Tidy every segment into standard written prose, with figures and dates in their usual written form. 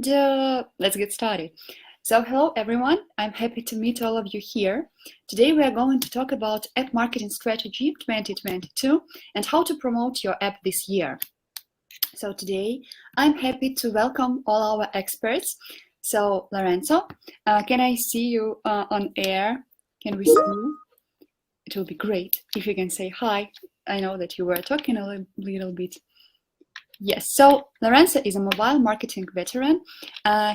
let's get started. So hello everyone, I'm happy to meet all of you here. Today we are going to talk about App Marketing Strategy 2022 and how to promote your app this year. So today I'm happy to welcome all our experts. So Lorenzo, can I see you on air? Can we see you? It will be great if you can say hi. I know that you were talking a little bit. Yes, so Lorenzo is a mobile marketing veteran.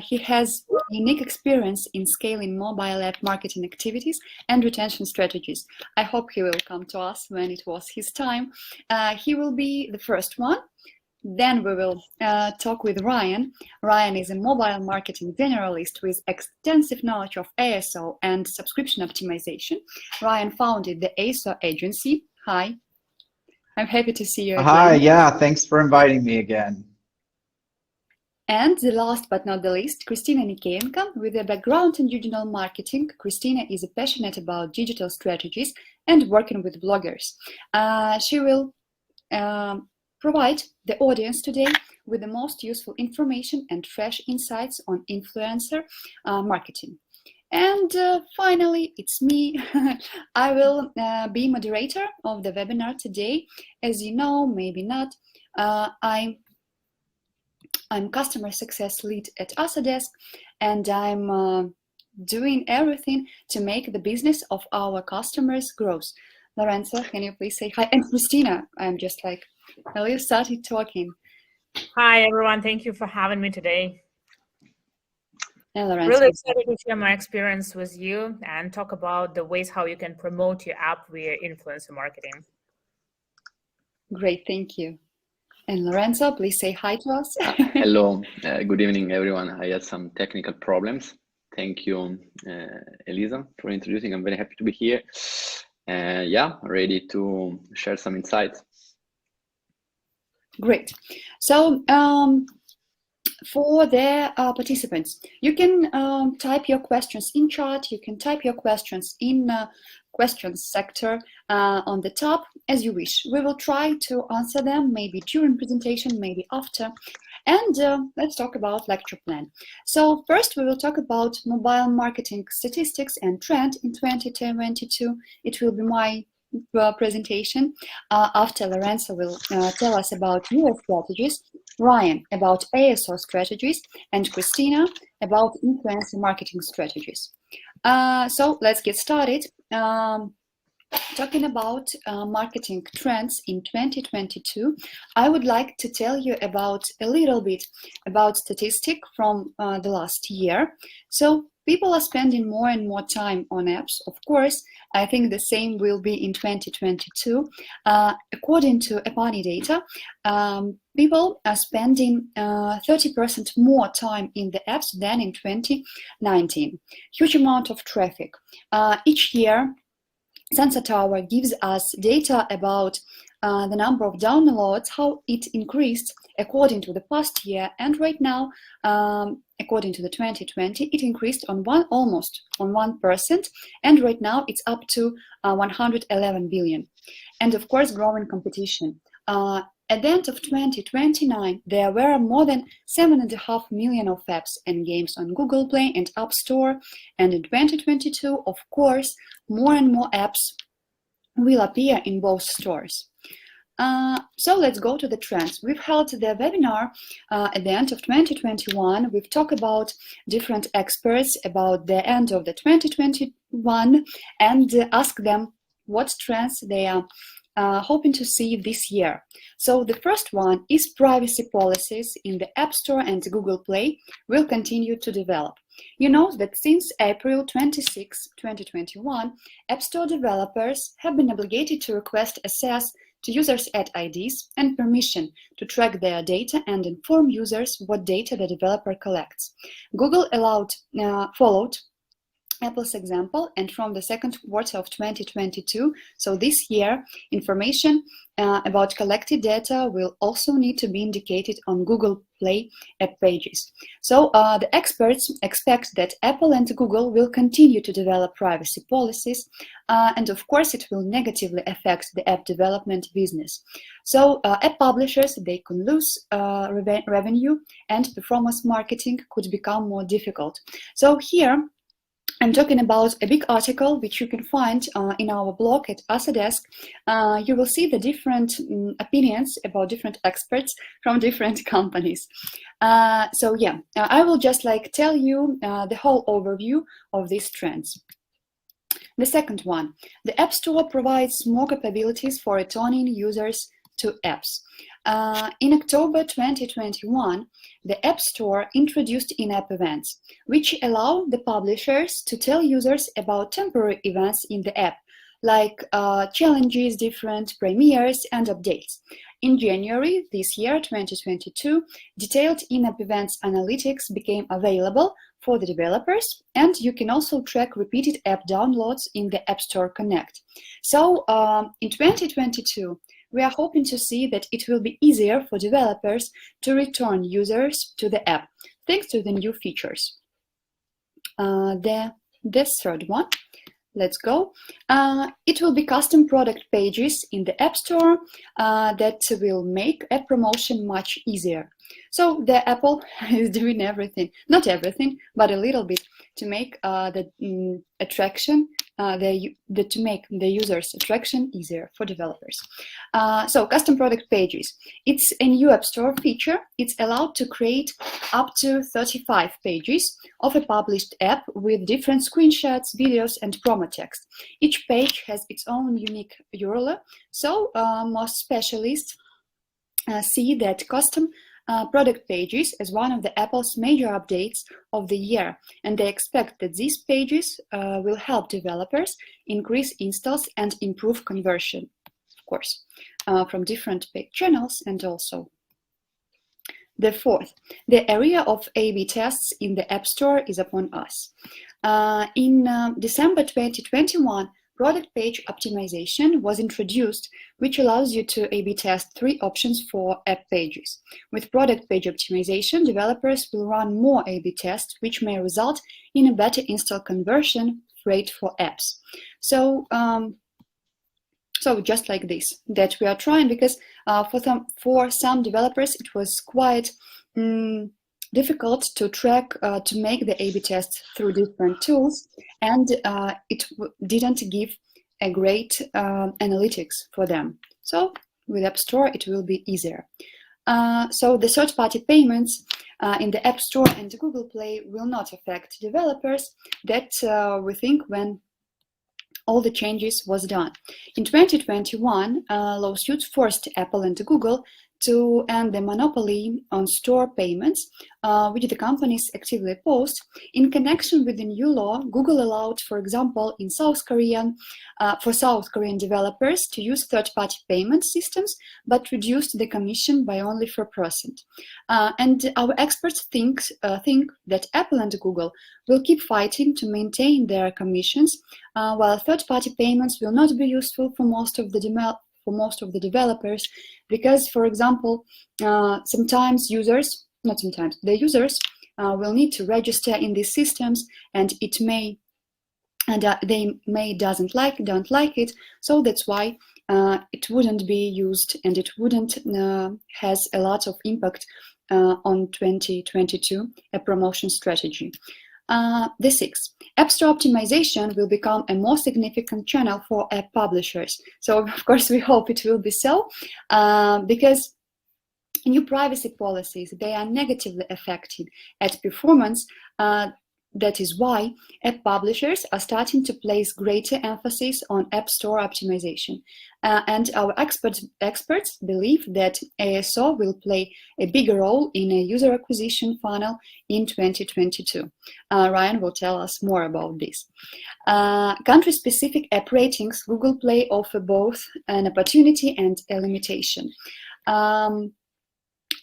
He has unique experience in scaling mobile app marketing activities and retention strategies. I hope he will come to us when it was his time. He will be the first one. Then we will talk with Ryan. Ryan is a mobile marketing generalist with extensive knowledge of ASO and subscription optimization. Ryan founded the Asodesk. Hi. I'm happy to see you again. Hi, yeah, thanks for inviting me again. And the last but not the least, Christina Nikeenko, with a background in digital marketing. Christina is passionate about digital strategies and working with bloggers. She will provide the audience today with the most useful information and fresh insights on influencer marketing. And finally, it's me. I will be moderator of the webinar today. As you know, maybe not, I'm customer success lead at Asodesk, and I'm doing everything to make the business of our customers grow. Lorenzo, can you please say hi? And Christina, I'm just like, well, you started talking. Hi, everyone. Thank you for having me today. Lorenzo. Really excited to share my experience with you and talk about the ways how you can promote your app via influencer marketing. Great, thank you. And Lorenzo, please say hi to us. Hello, good evening, everyone. I had some technical problems. Thank you, Elisa, for introducing. I'm very happy to be here. Yeah, ready to share some insights. Great. So, for the participants, you can type your questions in chat. You can type your questions in questions sector on the top as you wish. We will try to answer them maybe during presentation, maybe after. And let's talk about lecture plan. So first we will talk about mobile marketing statistics and trend in 2022. It will be my presentation. After Lorenzo will tell us about US strategies, Ryan about ASO strategies, and Christina about influencer marketing strategies. So let's get started. Talking about marketing trends in 2022, I would like to tell you about a little bit about statistic from the last year. So people are spending more and more time on apps. Of course, I think the same will be in 2022. According to Epani data, people are spending 30% more time in the apps than in 2019. Huge amount of traffic. Each year, Sensor Tower gives us data about the number of downloads, how it increased according to the past year, and right now, according to the 2020, it increased on almost 1%, and right now it's up to 111 billion. And of course, growing competition. At the end of 2029, there were more than 7.5 million of apps and games on Google Play and App Store. And in 2022, of course, more and more apps will appear in both stores. So let's go to the trends. We've held the webinar at the end of 2021. We've talked about different experts about the end of the 2021 and asked them what trends they are hoping to see this year. So the first one is privacy policies in the App Store and Google Play will continue to develop. You know that since April 26, 2021, App Store developers have been obligated to request access to users' ad IDs and permission to track their data and inform users what data the developer collects. Google followed Apple's example, and from the second quarter of 2022, so this year, information about collected data will also need to be indicated on Google Play app pages. So the experts expect that Apple and Google will continue to develop privacy policies, and of course it will negatively affect the app development business. So app publishers, they can lose revenue, and performance marketing could become more difficult. So here, I'm talking about a big article which you can find in our blog at Asodesk. You will see the different opinions about different experts from different companies. So yeah, I will just tell you the whole overview of these trends. The second one, the App Store provides more capabilities for returning users to apps. In October 2021, the App Store introduced in-app events, which allow the publishers to tell users about temporary events in the app, like challenges, different premieres, and updates. In January this year, 2022, detailed in-app events analytics became available for the developers, and you can also track repeated app downloads in the App Store Connect. So in 2022, we are hoping to see that it will be easier for developers to return users to the app, thanks to the new features. The third one, let's go. It will be custom product pages in the App Store that will make app promotion much easier. So the Apple is doing everything, not everything, but a little bit to make the attraction, to make the users' attraction easier for developers. So custom product pages. It's a new App Store feature. It's allowed to create up to 35 pages of a published app with different screenshots, videos, and promo text. Each page has its own unique URL. So most specialists see that custom product pages as one of the Apple's major updates of the year, and they expect that these pages will help developers increase installs and improve conversion, of course, from different paid channels. And also the fourth, the area of A/B tests in the App Store is upon us. In December 2021, product page optimization was introduced, which allows you to A/B test 3 options for app pages. With product page optimization, developers will run more A/B tests, which may result in a better install conversion rate for apps. So, just like this, that we are trying, because for some developers it was quite difficult to track, to make the A/B tests through different tools, and it didn't give a great analytics for them. So with App Store, it will be easier. So the third-party payments in the App Store and Google Play will not affect developers. That we think when all the changes was done. In 2021, lawsuits forced Apple and Google to end the monopoly on store payments, which the companies actively opposed. In connection with the new law, Google allowed, for example, in South Korean developers to use third-party payment systems, but reduced the commission by only 4%. And our experts think that Apple and Google will keep fighting to maintain their commissions, while third-party payments will not be useful for most of the developers, because, for example, the users will need to register in these systems, and they may don't like it. So that's why it wouldn't be used, and it wouldn't has a lot of impact on 2022 a promotion strategy. The sixth, App Store optimization will become a more significant channel for app publishers. So, of course, we hope it will be so, because new privacy policies, they are negatively affected at performance. That is why app publishers are starting to place greater emphasis on App Store optimization. And our experts believe that ASO will play a bigger role in a user acquisition funnel in 2022. Ryan will tell us more about this. Country-specific app ratings, Google Play offer both an opportunity and a limitation.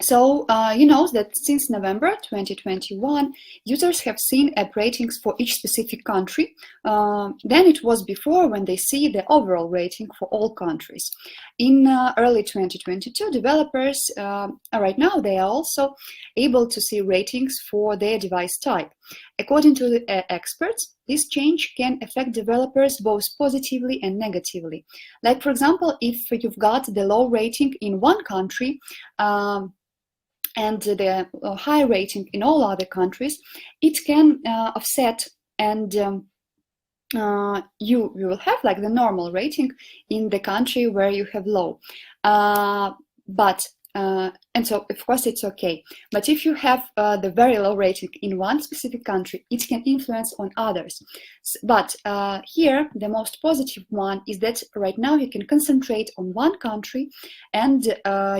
So you know that since November 2021, users have seen app ratings for each specific country than it was before, when they see the overall rating for all countries. In early 2022, developers, right now, they are also able to see ratings for their device type. According to the experts, this change can affect developers both positively and negatively. Like, for example, if you've got the low rating in one country, and the high rating in all other countries, it can offset, and you will have like the normal rating in the country where you have low. And so, of course, it's okay. But if you have the very low rating in one specific country, it can influence on others. But here, the most positive one is that right now you can concentrate on one country, and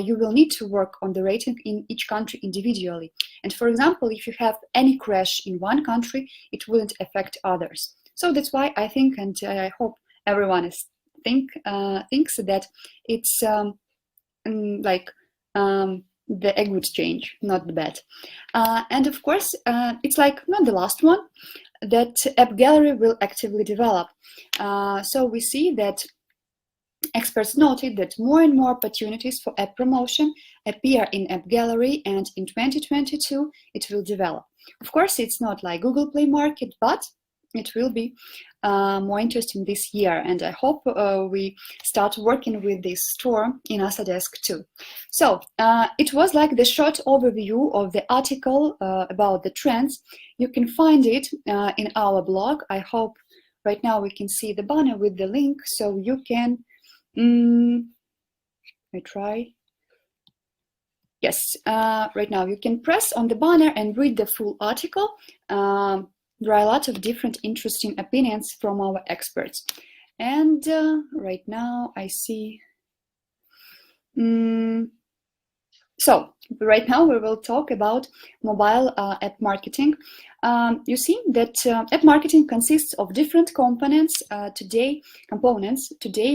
you will need to work on the rating in each country individually. And for example, if you have any crash in one country, it wouldn't affect others. So that's why I think, and I hope everyone thinks that it's a good change, not the bad. And of course, it's like not the last one, that App Gallery will actively develop. So we see that experts noted that more and more opportunities for app promotion appear in App Gallery, and in 2022 it will develop. Of course, it's not like Google Play Market, but it will be more interesting this year, and I hope we start working with this store in Asodesk too. So it was like the short overview of the article about the trends. You can find it in our blog. I hope right now we can see the banner with the link, so you can I try. Yes, right now you can press on the banner and read the full article. There are a lot of different interesting opinions from our experts. And right now I see... So right now we will talk about mobile app marketing. You see that app marketing consists of different components. Today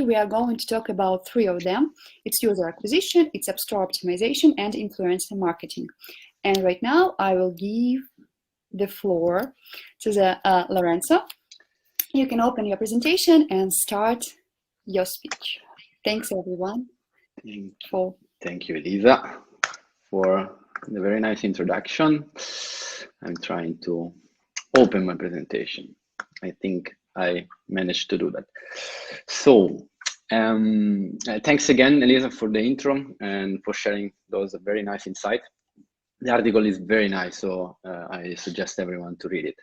we are going to talk about 3 of them. It's user acquisition, it's app store optimization, and influencer marketing. And right now I will give the floor to Lorenzo. You can open your presentation and start your speech. Thanks, everyone. Thank you, Elisa, for the very nice introduction. I'm trying to open my presentation. I think I managed to do that. So, thanks again, Elisa, for the intro and for sharing those very nice insights. The article is very nice, so I suggest everyone to read it.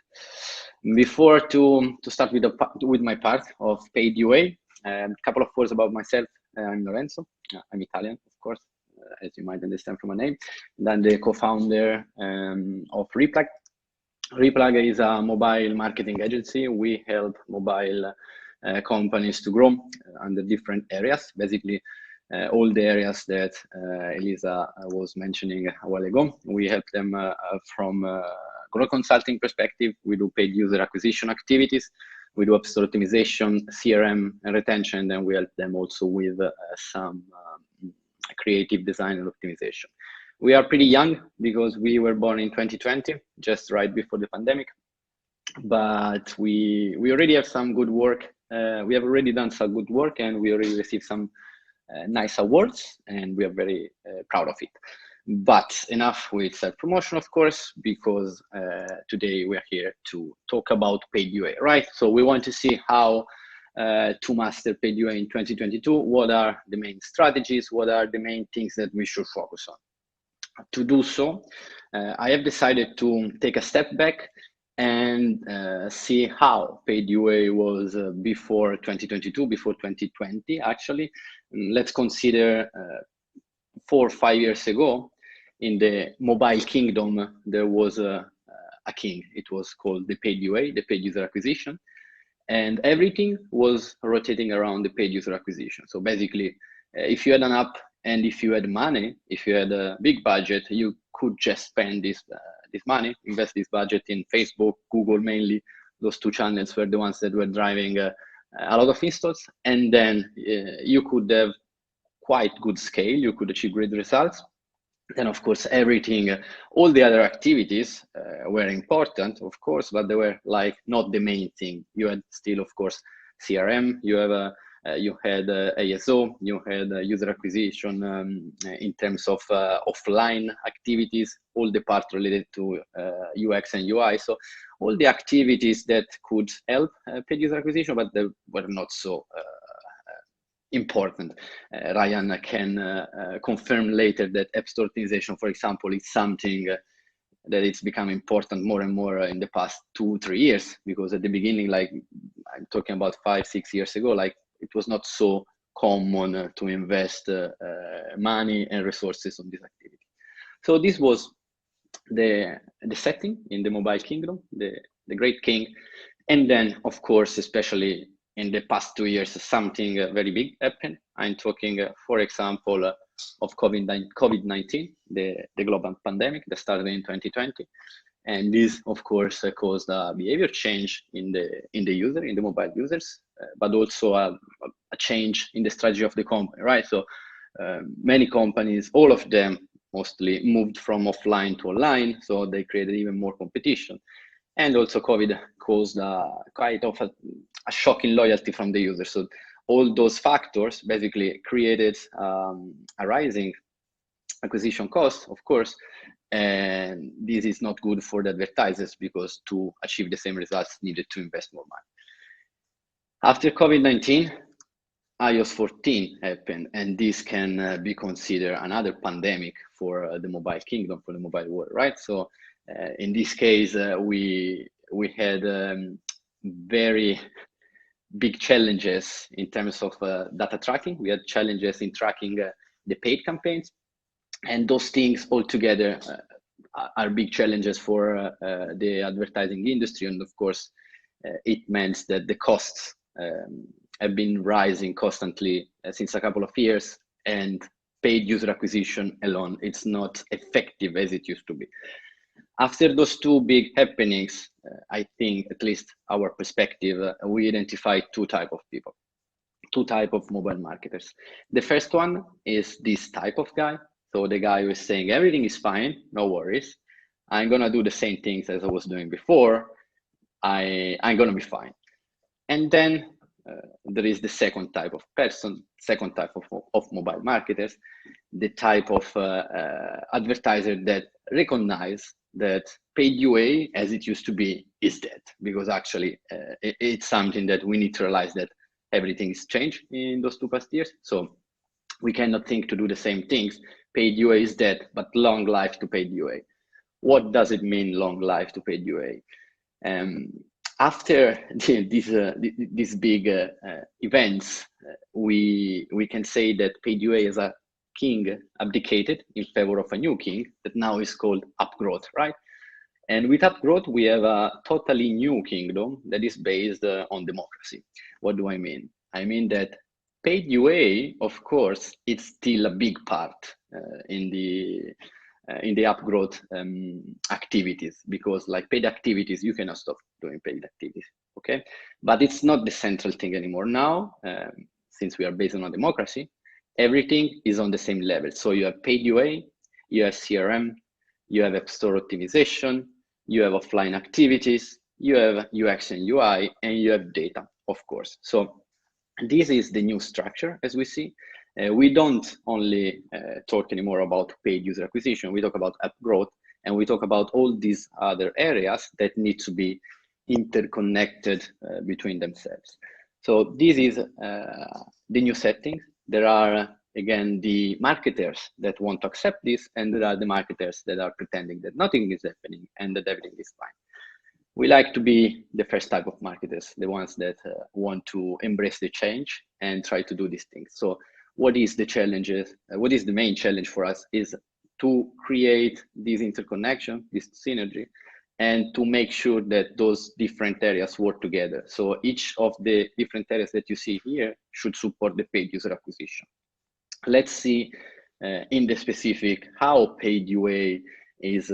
Before to start with my part of paid UA, a couple of words about myself. I'm Lorenzo. I'm Italian, of course, as you might understand from my name. And I'm the co-founder of REPLUG. REPLUG is a mobile marketing agency. We help mobile companies to grow under different areas, basically all the areas that Elisa was mentioning a while ago. We help them from growth consulting perspective. We do paid user acquisition activities. We do app store optimization, CRM, and retention. And then we help them also with some creative design and optimization. We are pretty young because we were born in 2020, just right before the pandemic. But we already have some good work. We have already done some good work, and we already received some nice awards, and we are very proud of it. But enough with self-promotion, of course, because today we are here to talk about paid UA, right? So we want to see how to master paid UA in 2022. What are the main strategies? What are the main things that we should focus on? To do so, I have decided to take a step back and see how paid UA was before 2022, before 2020, actually. Let's consider 4 or 5 years ago, in the mobile kingdom, there was a king. It was called the paid UA, the paid user acquisition. And everything was rotating around the paid user acquisition. So basically, if you had an app and if you had money, if you had a big budget, you could just spend this money, invest this budget in Facebook, Google mainly. Those 2 channels were the ones that were driving a lot of installs. And then you could have quite good scale. You could achieve great results. Then, of course, all the other activities were important, of course, but they were like not the main thing. You had still, of course, CRM. You had ASO. You had user acquisition in terms of offline activities. All the part related to UX and UI. So all the activities that could help paid user acquisition, but they were not so important. Ryan can confirm later that App Store optimization, for example, is something that it's become important more and more in the past 2-3 years, because at the beginning, like I'm talking about 5-6 years ago, like it was not so common to invest money and resources on this activity. So this was the setting in the mobile kingdom, the great king. And then, of course, especially in the past 2 years, something very big happened. I'm talking, for example, of COVID-19, the global pandemic that started in 2020. And this, of course, caused a behavior change in the mobile users, but also a change in the strategy of the company, right? So many companies, all of them mostly moved from offline to online, so they created even more competition. And also COVID caused quite of a shock in loyalty from the users. So all those factors basically created a rising acquisition cost, of course, and this is not good for the advertisers, because to achieve the same results needed to invest more money. After COVID-19, iOS 14 happened, and this can be considered another pandemic for the mobile kingdom, for the mobile world, right? So in this case, we had very big challenges in terms of data tracking. We had challenges in tracking the paid campaigns, and those things all together are big challenges for the advertising industry. And of course, it meant that the costs have been rising constantly since a couple of years, and paid user acquisition alone, it's not effective as it used to be. After those two big happenings, I think, at least our perspective, we identified two types of people, two types of mobile marketers. The first one is this type of guy. So the guy who is saying, everything is fine, no worries. I'm going to do the same things as I was doing before. I'm going to be fine. And then there is the second type of person, second type of mobile marketers, the type of advertiser that recognize that paid UA as it used to be is dead, because actually it's something that we need to realize that everything is changed in those 2 past years. So we cannot think to do the same things. Paid UA is dead, but long life to paid UA. What does it mean, long life to paid UA? After these big events, we can say that paid UA as a king abdicated in favor of a new king that now is called upgrowth, right? And with upgrowth, we have a totally new kingdom that is based on democracy. What do I mean? I mean that paid UA, of course, it's still a big part in the upgrowth activities, because like paid activities, you cannot stop doing paid activities, okay? But it's not the central thing anymore. Now, since we are based on a democracy, everything is on the same level. So you have paid UA, you have CRM, you have App Store optimization, you have offline activities, you have UX and UI, and you have data, of course. So this is the new structure as we see. We don't only talk anymore about paid user acquisition, we talk about app growth, and we talk about all these other areas that need to be interconnected between themselves. So this is the new setting. There are, again, the marketers that want to accept this, and there are the marketers that are pretending that nothing is happening and that everything is fine. We like to be the first type of marketers, the ones that want to embrace the change and try to do these things. So what is the challenges? What is the main challenge for us is to create this interconnection, this synergy, and to make sure that those different areas work together. So each of the different areas that you see here should support the paid user acquisition. Let's see in the specific how paid UA is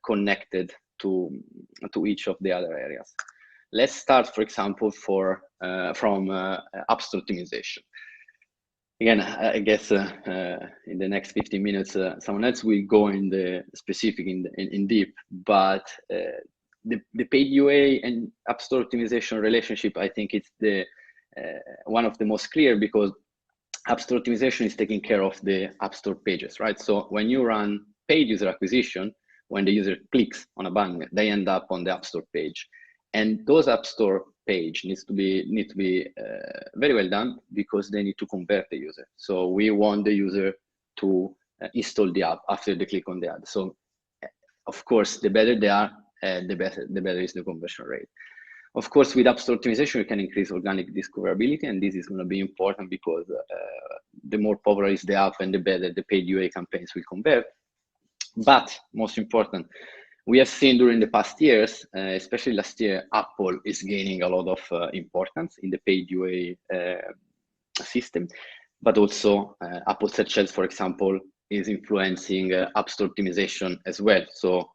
connected to each of the other areas. Let's start, for example, from App Store optimization. Again, I guess in the next 15 minutes, someone else will go in the specific in deep, but the paid UA and App Store optimization relationship, I think it's the one of the most clear, because App Store optimization is taking care of the App Store pages, right? So when you run paid user acquisition, when the user clicks on a button, they end up on the App Store page, and those App Store page need to be very well done, because they need to convert the user. So we want the user to install the app after they click on the ad. So of course, the better they are, the better is the conversion rate. Of course, with App Store optimization, you can increase organic discoverability, and this is going to be important, because the more popular is the app and the better the paid UA campaigns will convert. But most important, we have seen during the past years, especially last year, Apple is gaining a lot of importance in the paid UA system, but also Apple Search Ads, for example, is influencing App Store optimization as well. So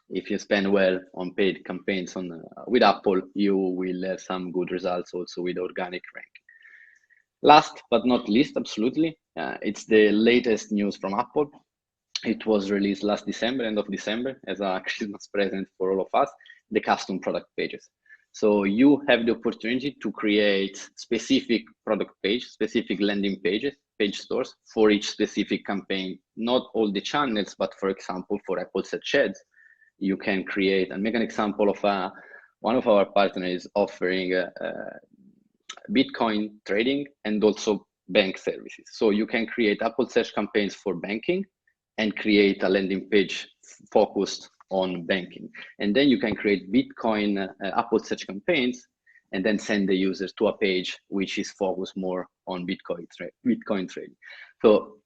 if you spend well on paid campaigns with Apple, you will have some good results also with organic ranking. Last but not least, absolutely, it's the latest news from Apple. It was released last December, end of December, as a Christmas present for all of us, the custom product pages. So you have the opportunity to create specific product page, specific landing pages, page stores for each specific campaign, not all the channels, but for example, for Apple Search Ads, you can create and make an example of one of our partners offering Bitcoin trading and also bank services. So you can create Apple Search campaigns for banking and create a landing page focused on banking. And then you can create Bitcoin Apple Search campaigns and then send the users to a page which is focused more on Bitcoin trading. So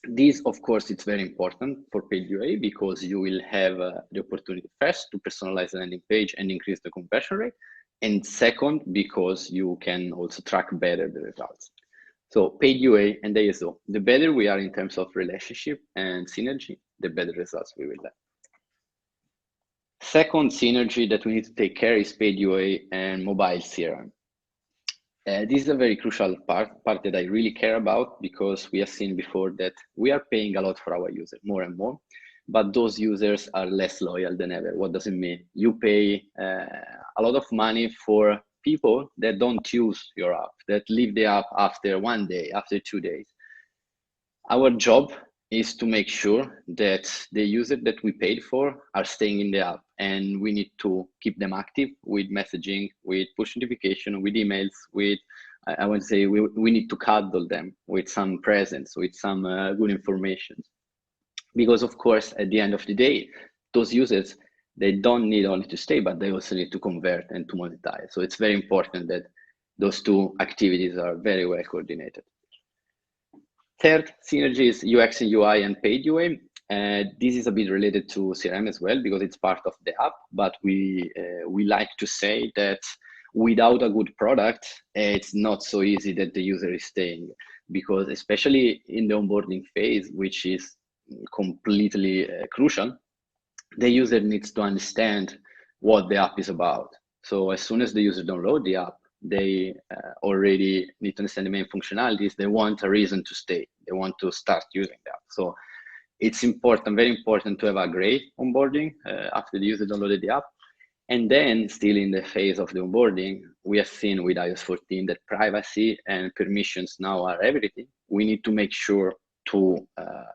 this, of course, it's very important for paid UA, because you will have the opportunity first to personalize the landing page and increase the conversion rate. And second, because you can also track better the results. So paid UA and ASO, the better we are in terms of relationship and synergy, the better results we will have. Second synergy that we need to take care is paid UA and mobile CRM. This is a very crucial part that I really care about, because we have seen before that we are paying a lot for our users, more and more, but those users are less loyal than ever. What does it mean? You pay a lot of money for people that don't use your app, that leave the app after 1 day, after 2 days. Our job is to make sure that the users that we paid for are staying in the app, and we need to keep them active with messaging, with push notification, with emails, with, I would say, we need to cuddle them with some presence, with some good information. Because of course, at the end of the day, those users, they don't need only to stay, but they also need to convert and to monetize. So it's very important that those two activities are very well coordinated. Third synergy is UX and UI and paid UA. This is a bit related to CRM as well, because it's part of the app, but we like to say that without a good product, it's not so easy that the user is staying, because especially in the onboarding phase, which is completely crucial, the user needs to understand what the app is about. So as soon as the user download the app, they already need to understand the main functionalities. They want a reason to stay. They want to start using the app. So it's important, very important, to have a great onboarding after the user downloaded the app. And then still in the phase of the onboarding, we have seen with iOS 14 that privacy and permissions now are everything. We need to make sure to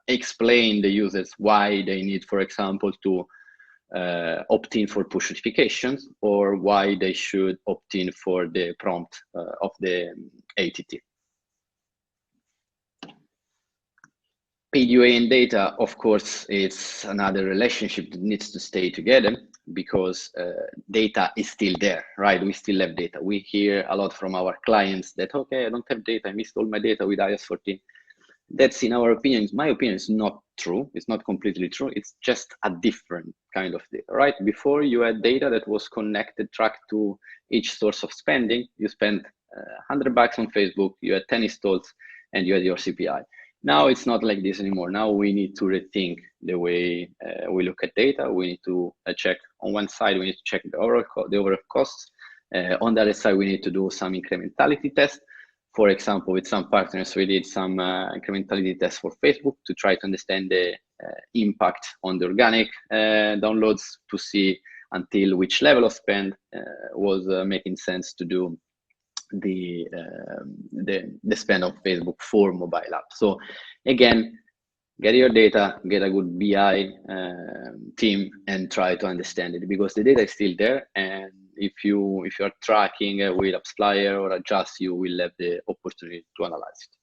explain the users why they need, for example, to opt in for push notifications, or why they should opt in for the prompt of the ATT. Paid UA and data, of course, it's another relationship that needs to stay together, because data is still there, right? We still have data. We hear a lot from our clients that, okay, I don't have data, I missed all my data with iOS 14. That's, in our opinion, my opinion, is not true. It's not completely true. It's just a different kind of data, right? Before, you had data that was connected, tracked to each source of spending. You spent $100 on Facebook, you had 10 installs, and you had your CPI. Now it's not like this anymore. Now we need to rethink the way we look at data. We need to check, on one side, we need to check the overall costs. On the other side, we need to do some incrementality tests. For example, with some partners, we did some incrementality tests for Facebook to try to understand the impact on the organic downloads, to see until which level of spend was making sense to do the spend of Facebook for mobile app. So again, get your data, get a good BI team, and try to understand it, because the data is still there. And if you are tracking with AppsFlyer or Adjust, you will have the opportunity to analyze it.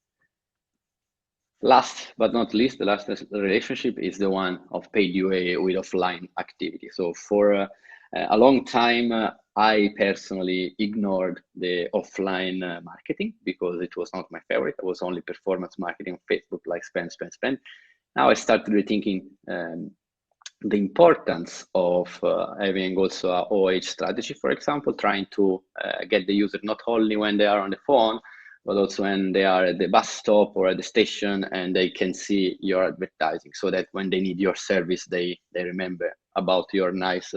Last but not least, the last relationship is the one of paid UA with offline activity. So for a long time, I personally ignored the offline marketing because it was not my favorite. It was only performance marketing on Facebook, like spend, spend, spend. Now I started rethinking the importance of having also a OH strategy, for example, trying to get the user not only when they are on the phone, but also when they are at the bus stop or at the station, and they can see your advertising, so that when they need your service, they remember about your nice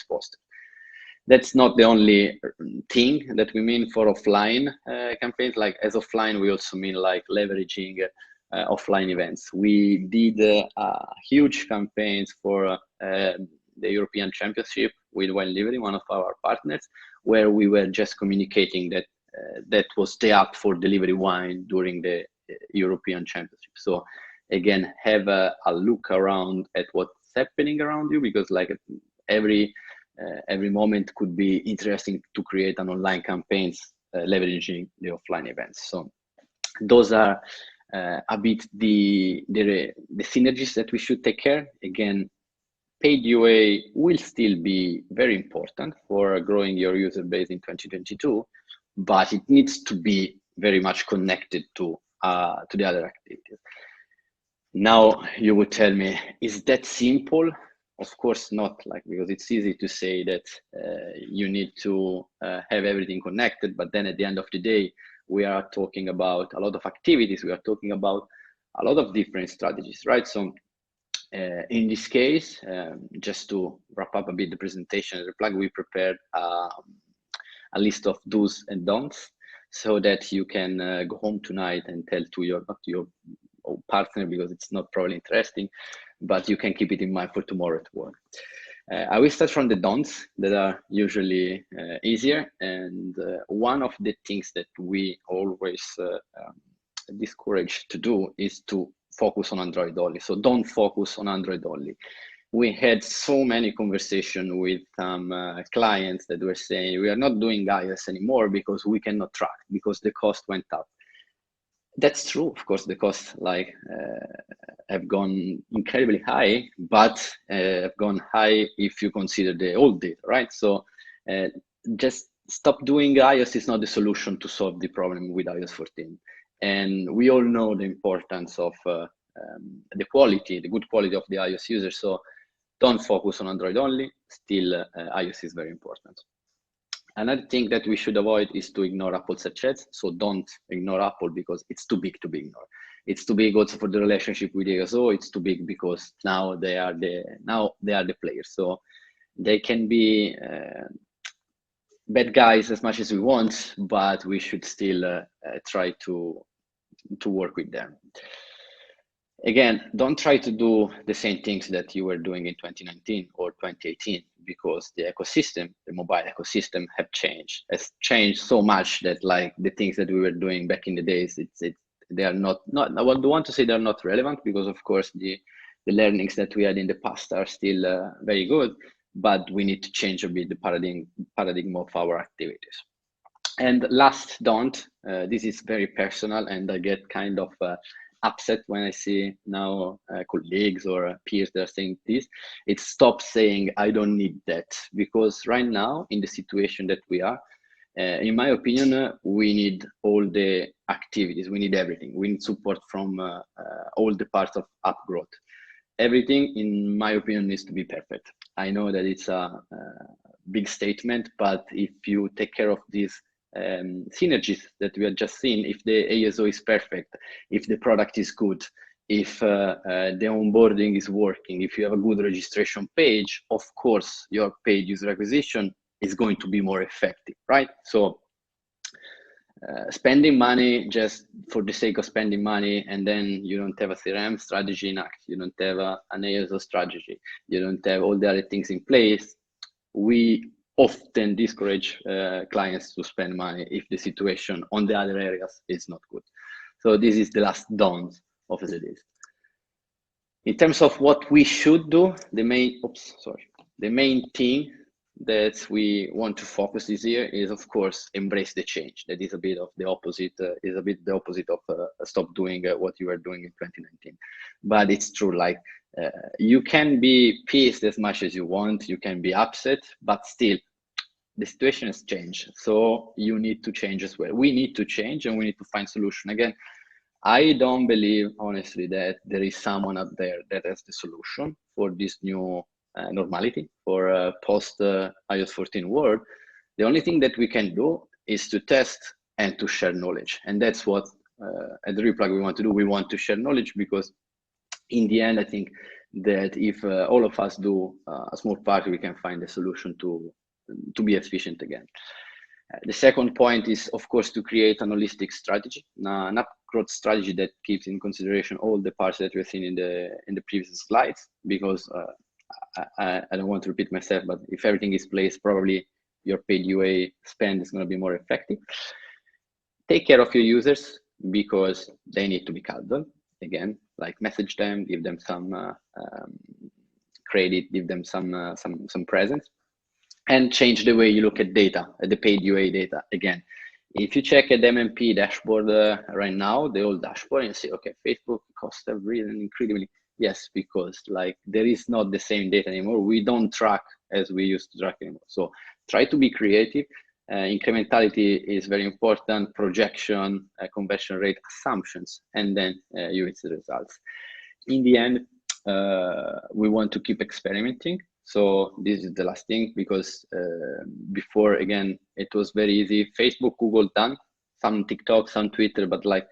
post. That's not the only thing that we mean for offline campaigns. Like as offline, we also mean like leveraging offline events. We did huge campaigns for the European Championship with Wine Delivery, one of our partners, where we were just communicating that that was the app for delivery wine during the European Championship. So again, have a look around at what's happening around you, because like every moment could be interesting to create an online campaigns leveraging the offline events. So those are a bit the synergies that we should take care. Again, paid UA will still be very important for growing your user base in 2022, but it needs to be very much connected to the other activities. Now you would tell me, is that simple? Of course not, like, because it's easy to say that you need to have everything connected, but then at the end of the day, we are talking about a lot of activities. We are talking about a lot of different strategies, right? So in this case, just to wrap up a bit the presentation at REPLUG, we prepared a list of do's and don'ts, so that you can go home tonight and tell to your, not to your partner, because it's not probably interesting, but you can keep it in mind for tomorrow at work. I will start from the don'ts that are usually easier. And one of the things that we always discourage to do is to focus on Android only. So don't focus on Android only. We had so many conversations with clients that were saying, we are not doing iOS anymore because we cannot track, because the cost went up. That's true. Of course, the costs have gone incredibly high, but have gone high if you consider the old data, right? So just stop doing iOS is not the solution to solve the problem with iOS 14. And we all know the importance of the quality, the good quality of the iOS user. So don't focus on Android only. Still, iOS is very important. Another thing that we should avoid is to ignore Apple search ads. So don't ignore Apple because it's too big to be ignored. It's too big also for the relationship with ASO. It's too big because now they are the players. So they can be bad guys as much as we want, but we should still try to work with them. Again, don't try to do the same things that you were doing in 2019 or 2018, because the ecosystem, the mobile ecosystem, has changed so much that like the things that we were doing back in the days, they are not. I don't want to say they're not relevant, because of course the learnings that we had in the past are still very good, but we need to change a bit the paradigm of our activities. And last don't, this is very personal, and I get kind of upset when I see now colleagues or peers that are saying this. It's stop saying I don't need that, because right now in the situation that we are, in my opinion, we need all the activities. We need everything. We need support from all the parts of app growth. Everything, in my opinion, needs to be perfect. I know that it's a big statement, but if you take care of these synergies that we have just seen, if the ASO is perfect, if the product is good, if the onboarding is working, if you have a good registration page, of course, your paid user acquisition is going to be more effective, right? So spending money just for the sake of spending money, and then you don't have a CRM strategy in act, you don't have an ASO strategy, you don't have all the other things in place, we often discourage clients to spend money if the situation on the other areas is not good. So this is the last downs of Asodesk. In terms of what we should do, the main thing that we want to focus this year is, of course, embrace the change. That is a bit of the opposite. Of stop doing what you were doing in 2019. But it's true. Like you can be pissed as much as you want. You can be upset, but still, the situation has changed. So you need to change as well. We need to change, and we need to find solution. Again, I don't believe, honestly, that there is someone out there that has the solution for this new normality, for post iOS 14 world. The only thing that we can do is to test and to share knowledge. And that's what at the REPLUG we want to do. We want to share knowledge, because in the end, I think that if all of us do a small part, we can find a solution to be efficient again. The second point is, of course, to create an holistic strategy, an growth strategy that keeps in consideration all the parts that we've seen in the previous slides, because I don't want to repeat myself, but if everything is placed, probably your paid UA spend is going to be more effective. Take care of your users, because they need to be cuddled. Again, like message them, give them some credit, give them some presents, and change the way you look at data, at the paid UA data. Again, if you check at MMP dashboard right now, the old dashboard, and you say, okay, Facebook costs have risen incredibly. Yes, because like there is not the same data anymore. We don't track as we used to track anymore. So try to be creative. Incrementality is very important. Projection, conversion rate, assumptions, and then you hit the results. In the end, we want to keep experimenting. So this is the last thing, because before, again, it was very easy. Facebook, Google done, some TikTok, some Twitter, but like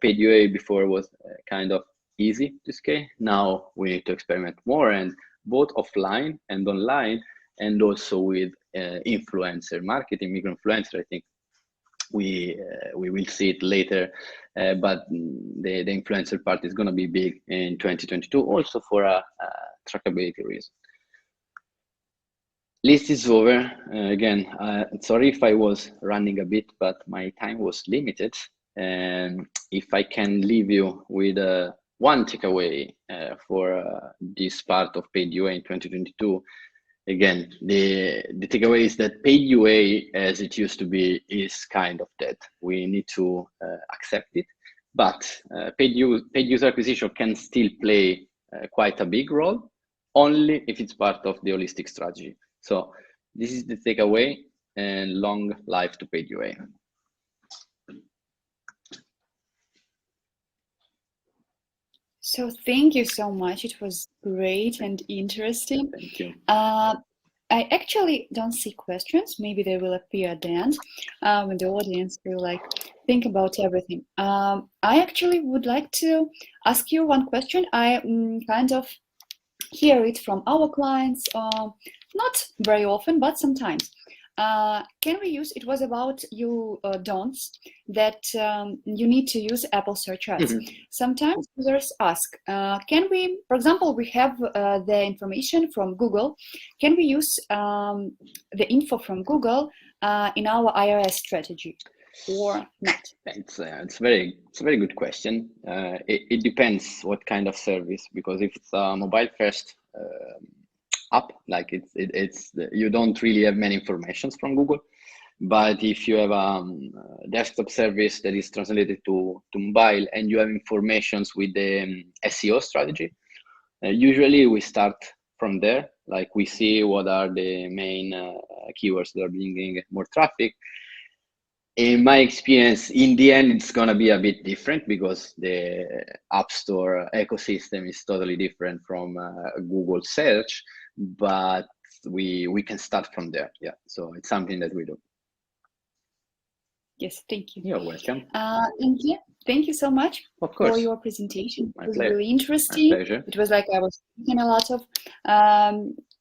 paid UA before was kind of easy to scale. Now we need to experiment more, and both offline and online, and also with influencer marketing, micro influencer. I think we will see it later, but the influencer part is going to be big in 2022, also for a trackability reason. List is over. Again, sorry if I was running a bit, but my time was limited. And if I can leave you with one takeaway for this part of paid UA in 2022, again, the takeaway is that paid UA, as it used to be, is kind of dead. We need to accept it, but paid user acquisition can still play quite a big role, only if it's part of the holistic strategy. So this is the takeaway, and long life to paid UA. So thank you so much. It was great and interesting. Thank you. I actually don't see questions. Maybe they will appear at the end when the audience will like think about everything. I actually would like to ask you one question. I kind of hear it from our clients, not very often, but sometimes. Can we use, it was about you don'ts that you need to use Apple search ads. Sometimes users ask, can we, for example, we have the information from Google, can we use the info from Google in our iOS strategy or not? It's a very good question. It depends what kind of service, because if it's a mobile first app, like it's you don't really have many informations from Google. But if you have a desktop service that is translated to mobile, and you have informations with the SEO strategy, usually we start from there. Like we see what are the main keywords that are bringing more traffic. In my experience, in the end, it's going to be a bit different, because the App Store ecosystem is totally different from Google search, but we can start from there. Yeah, so it's something that we do. Yes, thank you. You're welcome. And yeah, thank you so much for your presentation. It was really interesting. My pleasure. It was like I was thinking a lot of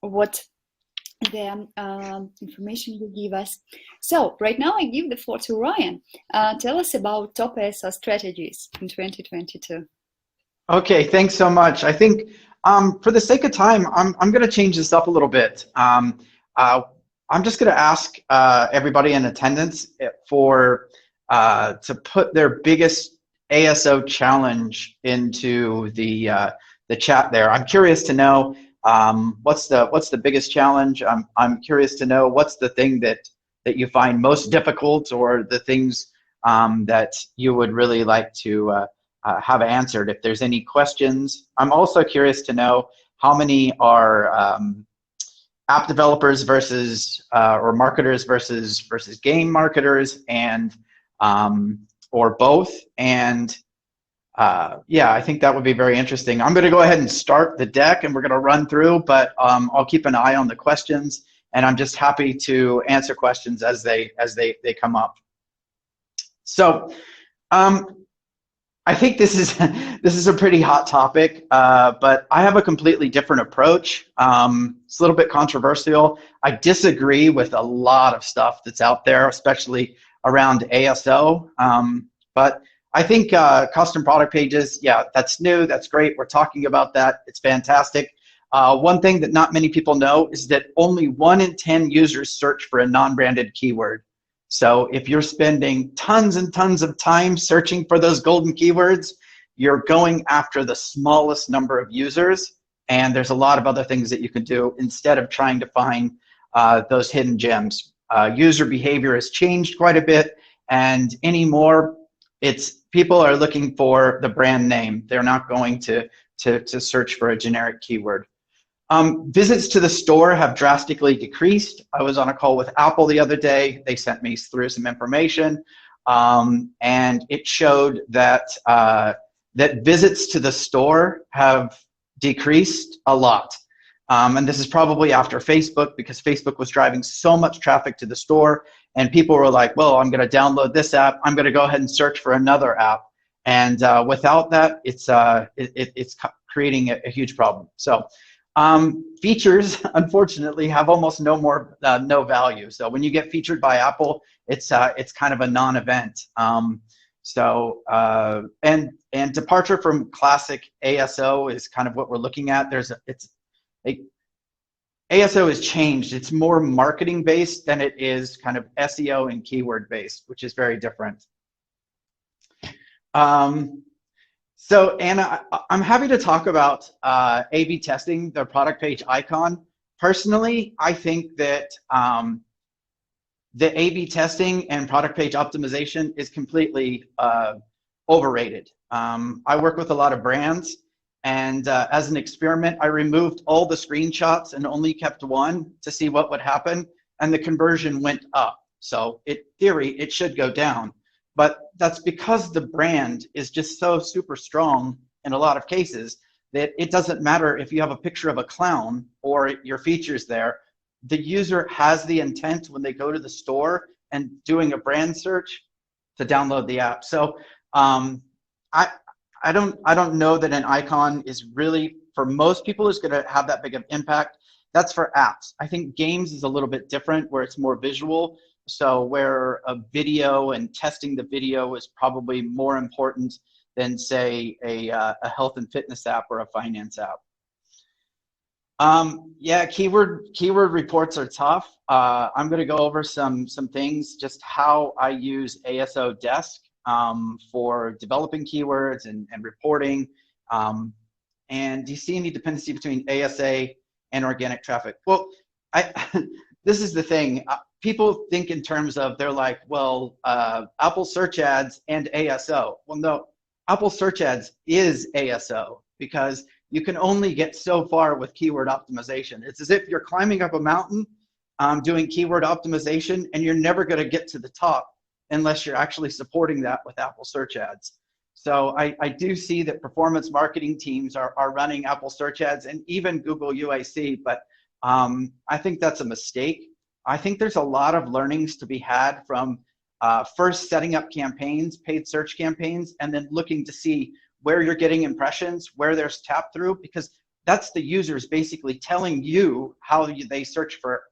what the information you give us. So right now I give the floor to Ryan. Tell us about top ASO strategies in 2022. Okay, thanks so much. I think for the sake of time, I'm going to change this up a little bit. I'm just going to ask everybody in attendance for to put their biggest ASO challenge into the chat there. I'm curious to know what's the biggest challenge. I'm curious to know what's the thing that you find most difficult, or the things that you would really like to have answered. If there's any questions, I'm also curious to know how many are app developers versus or marketers versus game marketers, and or both. And yeah, I think that would be very interesting. I'm going to go ahead and start the deck, and we're going to run through, but I'll keep an eye on the questions, and I'm just happy to answer questions as they come up. So I think this is a pretty hot topic, but I have a completely different approach. It's a little bit controversial. I disagree with a lot of stuff that's out there, especially around ASO. But I think custom product pages, yeah, that's new, that's great. We're talking about that. It's fantastic. One thing that not many people know is that only 1 in 10 users search for a non-branded keyword. So if you're spending tons and tons of time searching for those golden keywords, you're going after the smallest number of users, and there's a lot of other things that you can do instead of trying to find those hidden gems. User behavior has changed quite a bit, and anymore, people are looking for the brand name. They're not going to search for a generic keyword. Visits to the store have drastically decreased. I was on a call with Apple the other day. They sent me through some information, and it showed that that visits to the store have decreased a lot. And this is probably after Facebook, because Facebook was driving so much traffic to the store, and people were like, well, I'm going to download this app. I'm going to go ahead and search for another app. And without that, it's creating a huge problem. So features, unfortunately, have almost no value. So when you get featured by Apple, it's kind of a non-event. And departure from classic ASO is kind of what we're looking at. ASO has changed. It's more marketing based than it is kind of SEO and keyword based, which is very different. So Anna, I'm happy to talk about A/B testing, the product page icon. Personally, I think that the A/B testing and product page optimization is completely overrated. I work with a lot of brands, and as an experiment, I removed all the screenshots and only kept one to see what would happen, and the conversion went up. So in theory, it should go down. But that's because the brand is just so super strong in a lot of cases that it doesn't matter if you have a picture of a clown or your features there. The user has the intent when they go to the store and doing a brand search to download the app. So I don't know that an icon is really, for most people, is going to have that big of impact. That's for apps. I think games is a little bit different, where it's more visual. So where a video and testing the video is probably more important than, say, a health and fitness app or a finance app. Yeah, keyword reports are tough. I'm going to go over some things, just how I use Asodesk for developing keywords and reporting. And do you see any dependency between ASA and organic traffic? Well, this is the thing. People think in terms of, they're like, well, Apple search ads and ASO. Well, no, Apple search ads is ASO, because you can only get so far with keyword optimization. It's as if you're climbing up a mountain doing keyword optimization, and you're never going to get to the top unless you're actually supporting that with Apple search ads. So I do see that performance marketing teams are running Apple search ads and even Google UAC, but I think that's a mistake. I think there's a lot of learnings to be had from first setting up campaigns, paid search campaigns, and then looking to see where you're getting impressions, where there's tap through, because that's the users basically telling you how they search for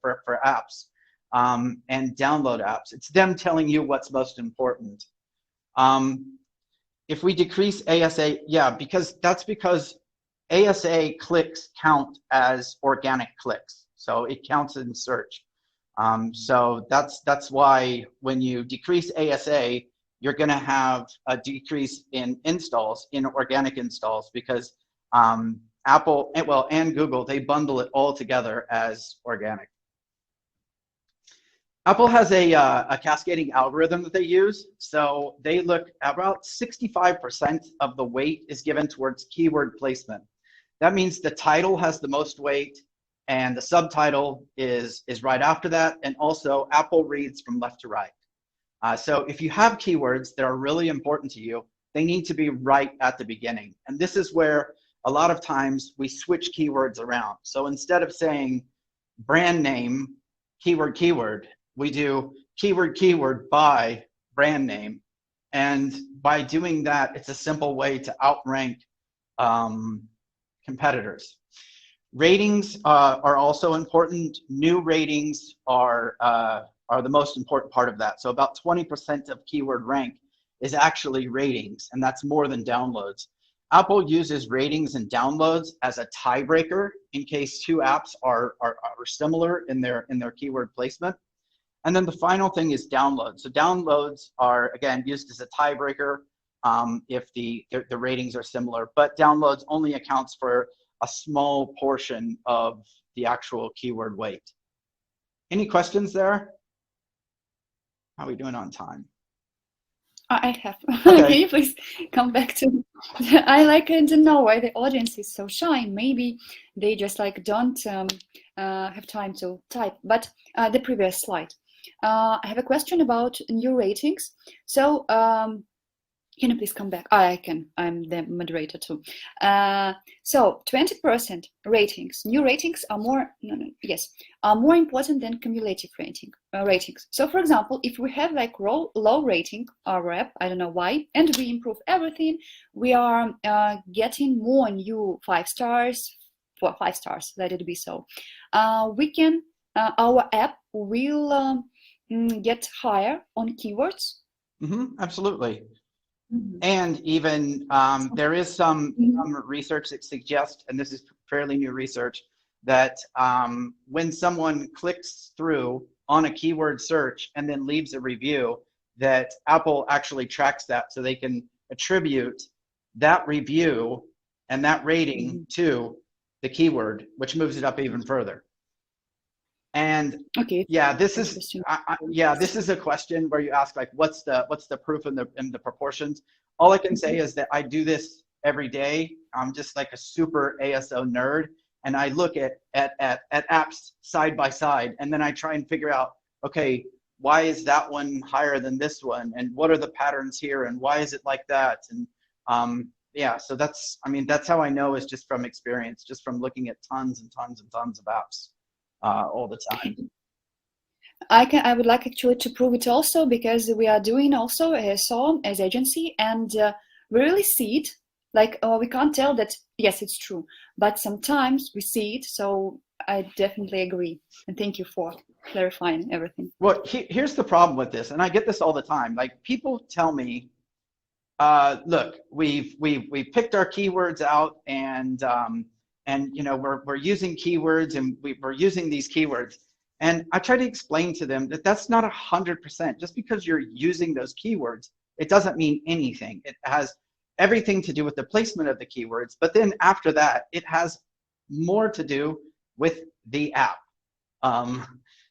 apps and download apps. It's them telling you what's most important. If we decrease ASA, yeah, because ASA clicks count as organic clicks, so it counts in search. So that's why when you decrease ASA, you're going to have a decrease in installs, in organic installs, because Apple, well, and Google, they bundle it all together as organic. Apple has a cascading algorithm that they use. So they look at about 65% of the weight is given towards keyword placement. That means the title has the most weight, and the subtitle is right after that. And also Apple reads from left to right. So if you have keywords that are really important to you, they need to be right at the beginning. And this is where a lot of times we switch keywords around. So instead of saying brand name, keyword, we do keyword by brand name. And by doing that, it's a simple way to outrank competitors. Ratings are also important. New ratings are the most important part of that. So about 20% of keyword rank is actually ratings, and that's more than downloads. Apple uses ratings and downloads as a tiebreaker in case two apps are similar in their keyword placement. And then the final thing is downloads. So downloads are, again, used as a tiebreaker if the ratings are similar, but downloads only accounts for a small portion of the actual keyword weight. Any questions there? How are we doing on time? I have. Okay. Can you please come back to? I like to know why the audience is so shy. Maybe they just like don't have time to type. But the previous slide, I have a question about new ratings. So can you please come back? I can. I'm the moderator too. So 20% ratings. New ratings are more. Are more important than cumulative ratings. So for example, if we have like low rating rep, I don't know why, and we improve everything, we are getting more new 5 stars. For 5 stars, let it be so. We can. Our app will get higher on keywords. Absolutely. And even there is some research that suggests, and this is fairly new research, that when someone clicks through on a keyword search and then leaves a review, that Apple actually tracks that so they can attribute that review and that rating to the keyword, which moves it up even further. And okay, yeah, this is this is a question where you ask like, what's the proof in the proportions? All I can say is that I do this every day. I'm just like a super ASO nerd, and I look at apps side by side, and then I try and figure out, okay, why is that one higher than this one, and what are the patterns here, and why is it like that? And yeah, so that's how I know, is just from experience, just from looking at tons and tons and tons of apps. All the time. I would like actually to prove it also, because we are doing also a SO as agency, and we really see it. Like we can't tell that yes, it's true, but sometimes we see it. So I definitely agree, and thank you for clarifying everything. Well, here's the problem with this, and I get this all the time. Like people tell me, look, we've picked our keywords out, and you know, we're using keywords, and we're using these keywords. And I try to explain to them that that's not 100%. Just because you're using those keywords, it doesn't mean anything. It has everything to do with the placement of the keywords. But then after that, it has more to do with the app.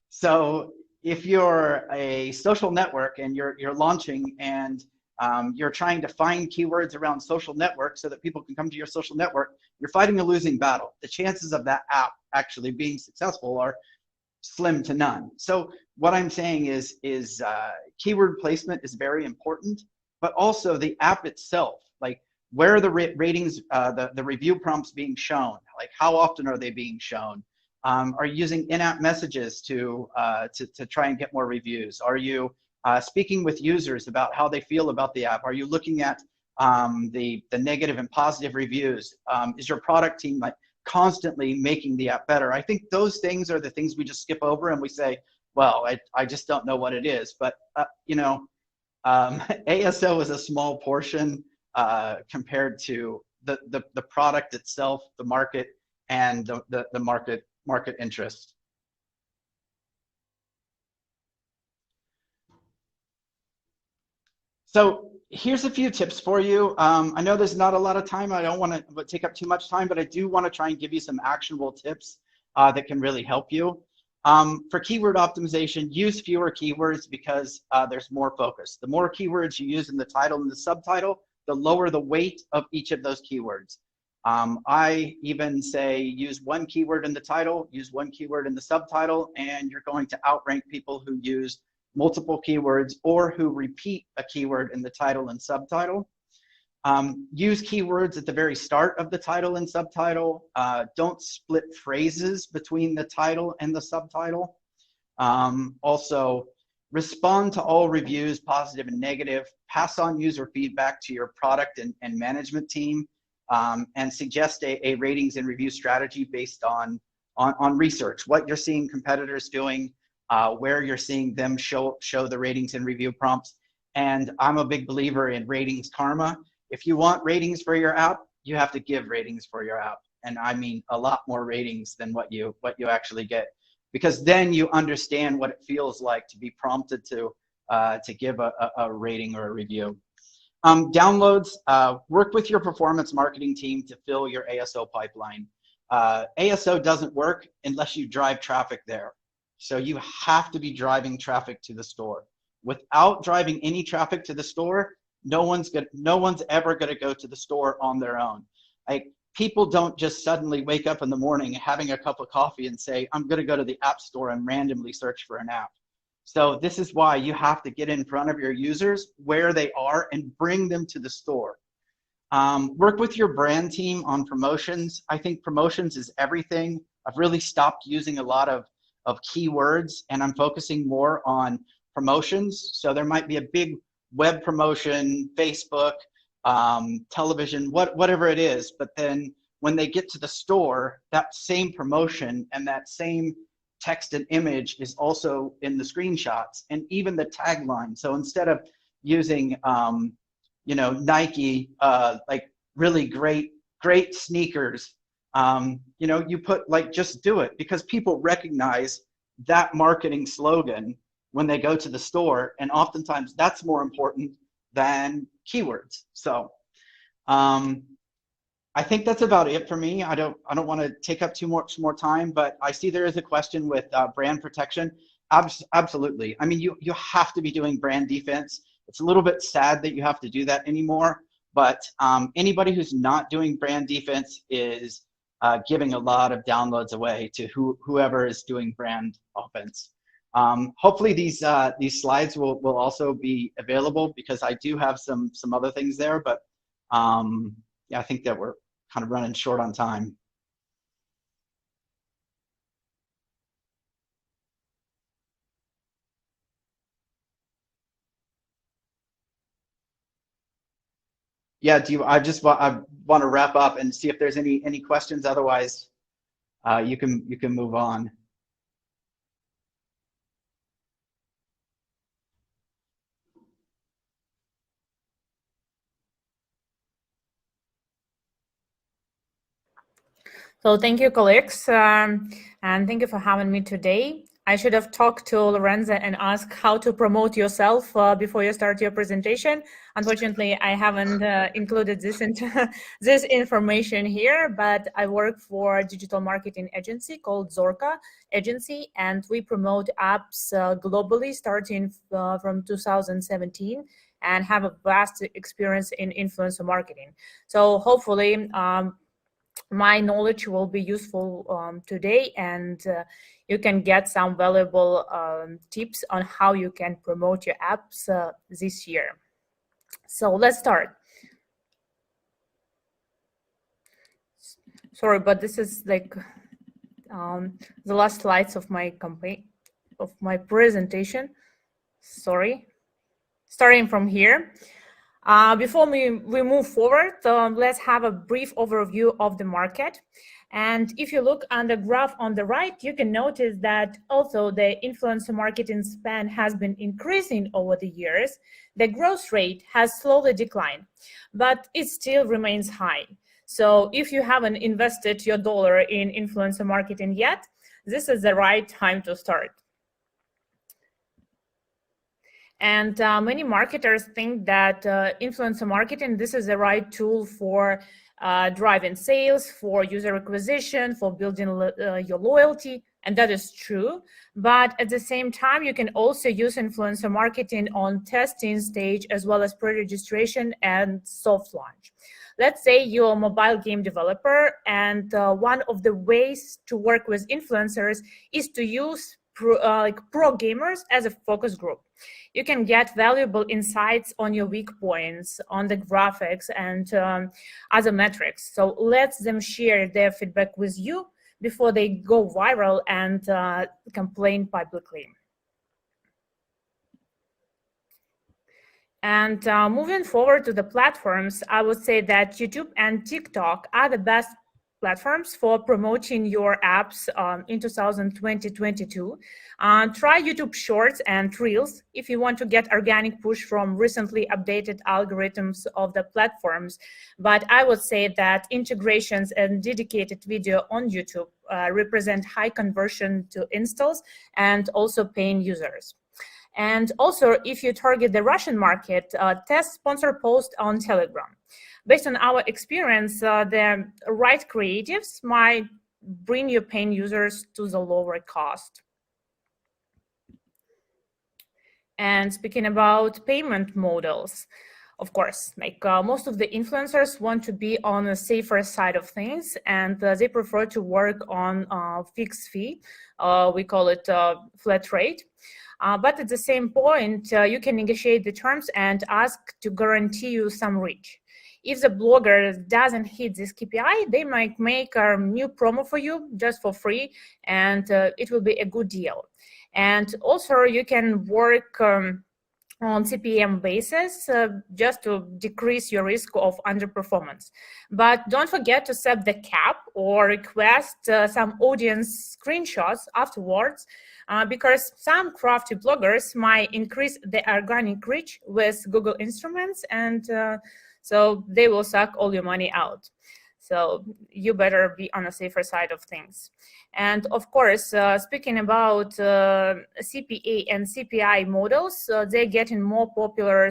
So if you're a social network and you're launching, and you're trying to find keywords around social networks so that people can come to your social network, you're fighting a losing battle. The chances of that app actually being successful are slim to none. So what I'm saying is keyword placement is very important, but also the app itself, like where are the ratings, the review prompts being shown? Like how often are they being shown? Are you using in-app messages to try and get more reviews? Are you speaking with users about how they feel about the app? Are you looking at the negative and positive reviews? Is your product team like constantly making the app better. I think those things are the things we just skip over and we say, well, I just don't know what it is. But, you know, ASO is a small portion compared to the product itself, the market, and the market interest. So here's a few tips for you. I know there's not a lot of time. I don't want to take up too much time, but I do want to try and give you some actionable tips that can really help you. For keyword optimization, use fewer keywords because there's more focus. The more keywords you use in the title and the subtitle, the lower the weight of each of those keywords. I even say use one keyword in the title, use one keyword in the subtitle, and you're going to outrank people who use multiple keywords or who repeat a keyword in the title and subtitle. Use keywords at the very start of the title and subtitle. Don't split phrases between the title and the subtitle. Also, respond to all reviews, positive and negative. Pass on user feedback to your product and management team, and suggest a ratings and review strategy based on research, what you're seeing competitors doing, where you're seeing them show the ratings and review prompts. And I'm a big believer in ratings karma. If you want ratings for your app, you have to give ratings for your app. And I mean a lot more ratings than what you actually get, because then you understand what it feels like to be prompted to give a rating or a review. Downloads, work with your performance marketing team to fill your ASO pipeline. ASO doesn't work unless you drive traffic there. So you have to be driving traffic to the store. Without driving any traffic to the store, no one's ever going to go to the store on their own. Like, people don't just suddenly wake up in the morning having a cup of coffee and say, I'm going to go to the app store and randomly search for an app. So this is why you have to get in front of your users where they are and bring them to the store. Work with your brand team on promotions. I think promotions is everything. I've really stopped using a lot of keywords, and I'm focusing more on promotions. So there might be a big web promotion, Facebook, television, whatever it is. But then when they get to the store, that same promotion and that same text and image is also in the screenshots and even the tagline. So instead of using, you know, Nike, like really great sneakers, you know, you put like, just do it, because people recognize that marketing slogan when they go to the store, and oftentimes that's more important than keywords. So I think that's about it for me. I don't want to take up too much more time, but I see there is a question with brand protection. Absolutely. I mean, you have to be doing brand defense. It's a little bit sad that you have to do that anymore, but anybody who's not doing brand defense is giving a lot of downloads away to whoever is doing brand offense. Hopefully these slides will also be available, because I do have some other things there, but yeah, I think that we're kind of running short on time. Yeah, I want to wrap up and see if there's any questions. Otherwise, you can move on. So thank you, colleagues, and thank you for having me today. I should have talked to Lorenza and asked how to promote yourself before you start your presentation. Unfortunately, I haven't included this into this information here, but I work for a digital marketing agency called Zorka.Agency, and we promote apps globally starting from 2017 and have a vast experience in influencer marketing. So hopefully, my knowledge will be useful today, and you can get some valuable tips on how you can promote your apps this year. So let's start. Sorry, but this is like the last slides of my presentation. Sorry. Starting from here. Before we move forward, let's have a brief overview of the market. And if you look on the graph on the right, you can notice that also the influencer marketing spend has been increasing over the years. The growth rate has slowly declined, but it still remains high. So if you haven't invested your dollar in influencer marketing yet, this is the right time to start. And many marketers think that influencer marketing, this is the right tool for driving sales, for user acquisition, for building your loyalty, and that is true. But at the same time, you can also use influencer marketing on testing stage as well as pre-registration and soft launch. Let's say you're a mobile game developer, and one of the ways to work with influencers is to use pro gamers as a focus group. You can get valuable insights on your weak points, on the graphics, and other metrics. So let them share their feedback with you before they go viral and complain publicly. And moving forward to the platforms, I would say that YouTube and TikTok are the best platforms for promoting your apps in 2020-22. Try YouTube Shorts and Reels if you want to get organic push from recently updated algorithms of the platforms. But I would say that integrations and dedicated video on YouTube represent high conversion to installs and also paying users. And also, if you target the Russian market, test sponsor post on Telegram. Based on our experience, the right creatives might bring your paying users to the lower cost. And speaking about payment models, of course, like most of the influencers want to be on a safer side of things, and they prefer to work on fixed fee. We call it flat rate. But at the same point, you can negotiate the terms and ask to guarantee you some reach. If the blogger doesn't hit this KPI, they might make a new promo for you just for free, and it will be a good deal. And also, you can work on CPM basis just to decrease your risk of underperformance. But don't forget to set the cap or request some audience screenshots afterwards, because some crafty bloggers might increase the organic reach with Google Instruments, and so they will suck all your money out. So you better be on a safer side of things. And of course, speaking about CPA and CPI models, they're getting more popular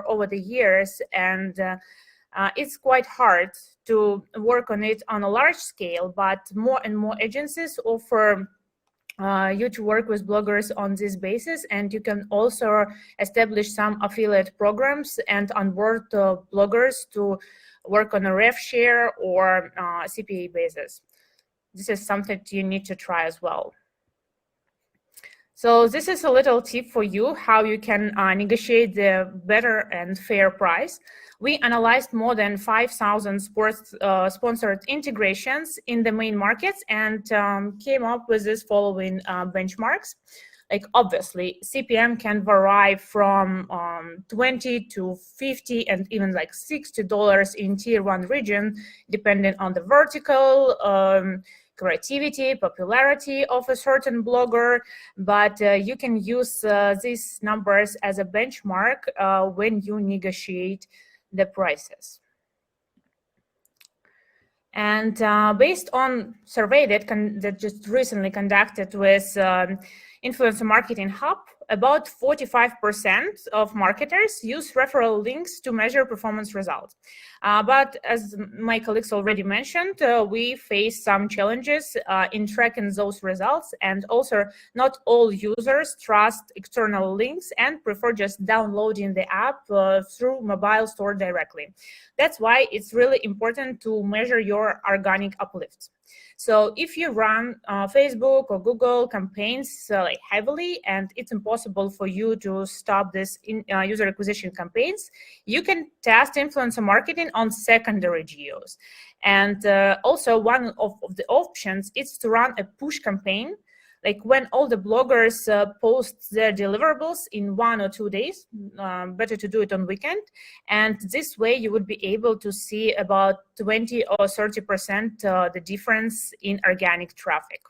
over the years, and it's quite hard to work on it on a large scale, but more and more agencies offer you to work with bloggers on this basis, and you can also establish some affiliate programs and onboard bloggers to work on a rev share or CPA basis. This is something you need to try as well. So this is a little tip for you how you can negotiate the better and fair price. We analyzed more than 5,000 sponsored integrations in the main markets and came up with this following benchmarks. Like obviously, CPM can vary from 20 to 50 and even like $60 in tier 1 region, depending on the vertical, creativity, popularity of a certain blogger, but you can use these numbers as a benchmark when you negotiate the prices. And based on survey that just recently conducted with Influencer Marketing Hub, about 45% of marketers use referral links to measure performance results. But as my colleagues already mentioned, we face some challenges in tracking those results, and also not all users trust external links and prefer just downloading the app through mobile store directly. That's why it's really important to measure your organic uplifts. So if you run Facebook or Google campaigns like heavily, and it's impossible for you to stop this user acquisition campaigns, you can test influencer marketing on secondary geos. And also one of the options is to run a push campaign like when all the bloggers post their deliverables in 1 or 2 days, better to do it on weekend. And this way you would be able to see about 20 or 30% the difference in organic traffic.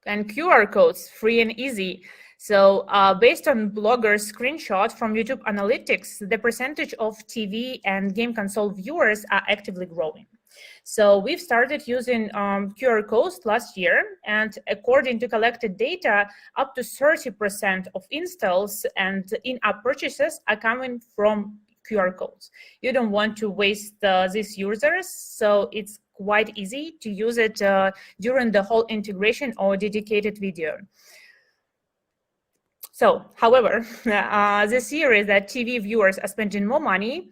And QR codes, free and easy. So based on bloggers' screenshot from YouTube Analytics, the percentage of TV and game console viewers are actively growing. So we've started using QR codes last year, and according to collected data, up to 30% of installs and in-app purchases are coming from QR codes. You don't want to waste these users, so it's quite easy to use it during the whole integration or dedicated video. So, however, the theory that TV viewers are spending more money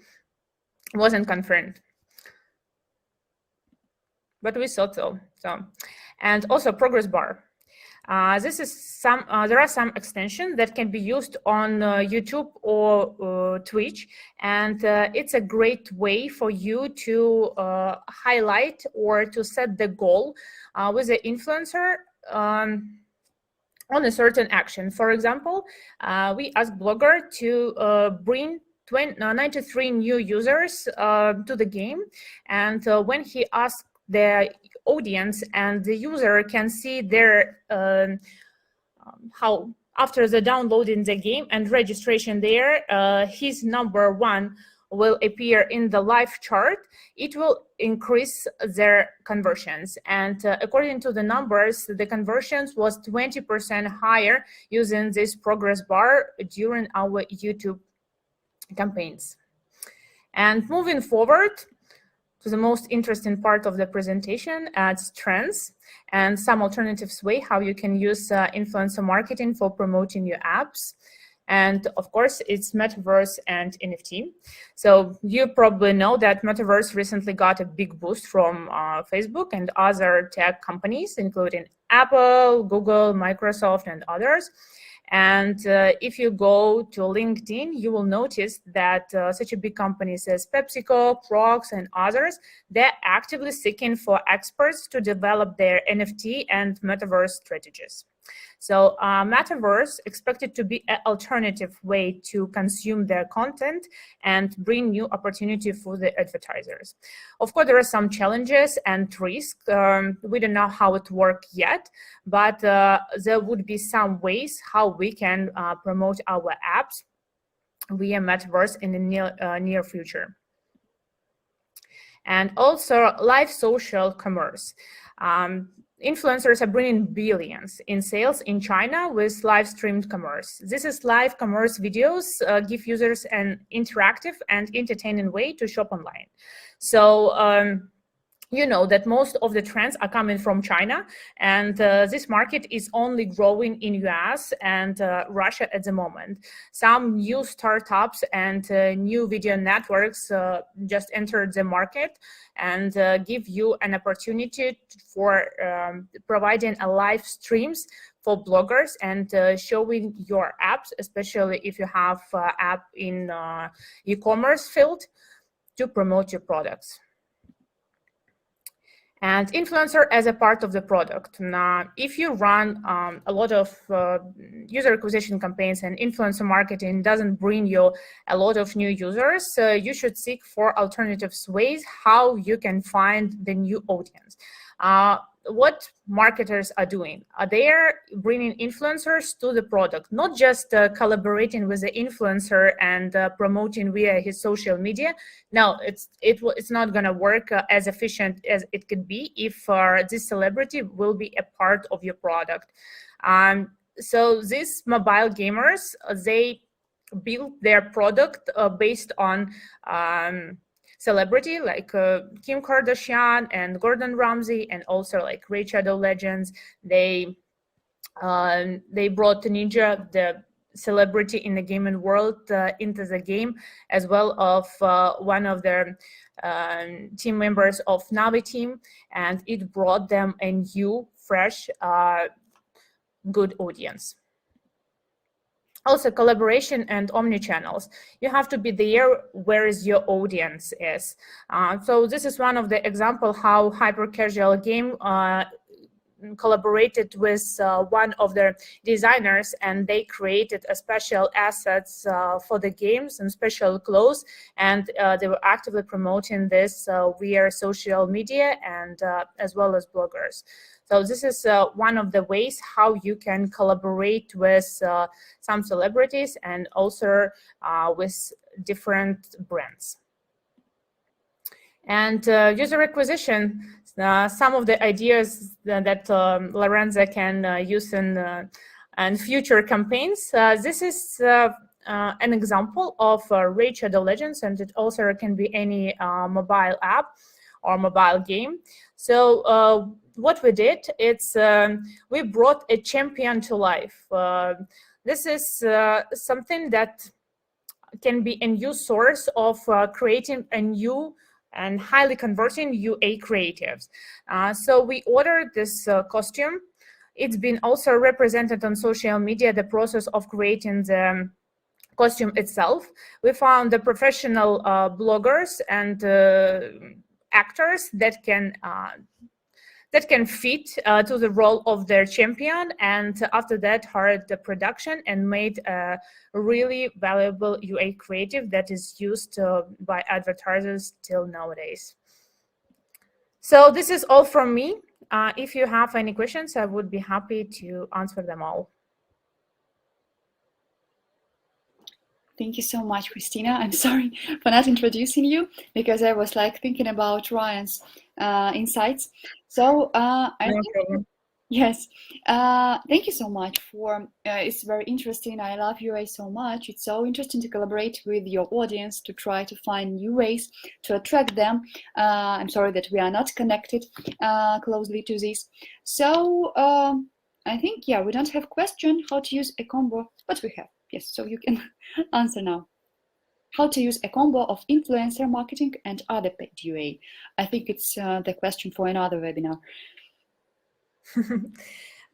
wasn't confirmed. But we thought so. And also progress bar. This is there are some extensions that can be used on YouTube or Twitch, and it's a great way for you to highlight or to set the goal with the influencer on a certain action. For example, we asked blogger to bring 93 new users to the game, and when he asked the audience and the user can see their how after the downloading the game and registration there, his number 1 will appear in the live chart. It will increase their conversions, and according to the numbers, the conversions was 20% higher using this progress bar during our YouTube campaigns. And moving forward to the most interesting part of the presentation, it's trends and some alternatives way how you can use influencer marketing for promoting your apps. And of course, it's Metaverse and NFT. So you probably know that Metaverse recently got a big boost from Facebook and other tech companies, including Apple, Google, Microsoft, and others. And if you go to LinkedIn, you will notice that such a big companies as PepsiCo, Crocs, and others, they're actively seeking for experts to develop their NFT and Metaverse strategies. So Metaverse expected to be an alternative way to consume their content and bring new opportunity for the advertisers. Of course, there are some challenges and risks. We don't know how it works yet, but there would be some ways how we can promote our apps via Metaverse in the near future. And also live social commerce. Influencers are bringing billions in sales in China with live streamed commerce. This is live commerce videos give users an interactive and entertaining way to shop online. So you know that most of the trends are coming from China, and this market is only growing in US and Russia at the moment. Some new startups and new video networks just entered the market and give you an opportunity for providing a live streams for bloggers and showing your apps, especially if you have app in e-commerce field, to promote your products. And influencer as a part of the product. Now, if you run a lot of user acquisition campaigns and influencer marketing doesn't bring you a lot of new users, you should seek for alternative ways how you can find the new audience. What marketers are doing? They are bringing influencers to the product, not just collaborating with the influencer and promoting via his social media. No, it's not going to work as efficient as it could be if this celebrity will be a part of your product. So these mobile gamers, they build their product based on celebrity like Kim Kardashian and Gordon Ramsay, and also like Raid Shadow Legends. They brought Ninja, the celebrity in the gaming world, into the game, as well of one of their team members of Navi team, and it brought them a new, fresh, good audience. Also, collaboration and omni-channels. You have to be there where is your audience is. So this is one of the example how hyper-casual game collaborated with one of the designers, and they created a special assets for the games and special clothes, and they were actively promoting this via social media and as well as bloggers. So this is one of the ways how you can collaborate with some celebrities and also with different brands. And user acquisition, some of the ideas that Lorenza can use in future campaigns. This is an example of Raid Shadow Legends, and it also can be any mobile app or mobile game. So what we did, it's we brought a champion to life. This is something that can be a new source of creating a new and highly converting UA creatives. So we ordered this costume. It's been also represented on social media, the process of creating the costume itself. We found the professional bloggers and actors that can fit to the role of their champion, and after that hired the production and made a really valuable UA creative that is used by advertisers till nowadays. So this is all from me. If you have any questions, I would be happy to answer them all. Thank you so much, Christina. I'm sorry for not introducing you because I was like thinking about Ryan's insights. So yes, thank you so much for, it's very interesting. I love UA so much. It's so interesting to collaborate with your audience to try to find new ways to attract them. I'm sorry that we are not connected closely to this. So I think, yeah, we don't have question how to use a combo, but we have. Yes, so you can answer now. How to use a combo of influencer marketing and other paid UA. I think it's the question for another webinar.